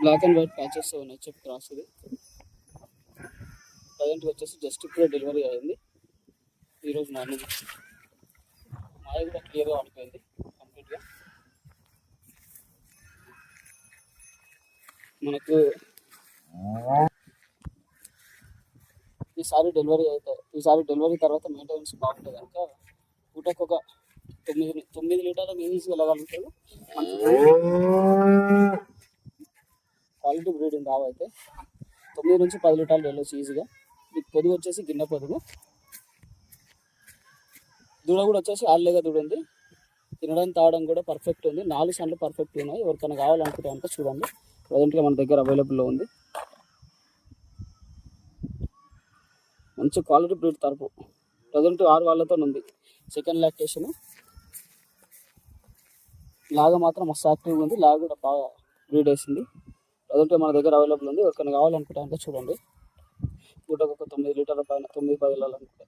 Black and white patches ఉన్నాయి చెప్పి cross ఇది. ప్రజెంట్గా వచ్చేసి జస్ట్ ఇప్పుడే డెలివరీ అయింది ఈరోజు మార్నింగ్. మాయ కూడా క్లియర్గా పడిపోయింది కంప్లీట్గా. మనకు ఈసారి డెలివరీ తర్వాత మెయింటెనెన్స్ బాగుంటుంది కనుక పూటకు ఒక 9 లీటర్ల ఈజీగా వెళ్ళగలుగుతాడు. క్వాలిటీ బ్రీడింగ్ రావు అయితే 9 నుంచి 10 లీటర్లు వెళ్ళొచ్చు ఈజీగా. ఇది పొదుగు వచ్చేసి గిన్నె పొదుగు. దూడ కూడా వచ్చేసి ఆళ్ళేగా దూడ ఉంది. తినడం తాగడం కూడా పర్ఫెక్ట్ ఉంది. 4 సన్లు పర్ఫెక్ట్ ఉన్నాయి. ఎవరికైనా కావాలనుకుంటే అంటే చూడండి, ప్రజెంట్గా మన దగ్గర అవైలబుల్లో ఉంది. మంచి క్వాలిటీ బ్రీడ్ తరపు. ప్రజెంట్ 6 వాళ్ళతో ఉంది. Second lactation. లాగ మాత్రం మస్తు యాక్టివ్గా ఉంది. లాగ కూడా బాగా బ్రీడ్ వేసింది. ప్రజెంట్ మన దగ్గర అవైలబుల్ ఉంది. ఎవరికైనా కావాలనుకుంటే అంటే చూడండి. పూటకు ఒక 9 లీటర్ల పైన 9-10 వెళ్ళాలనుకుంటే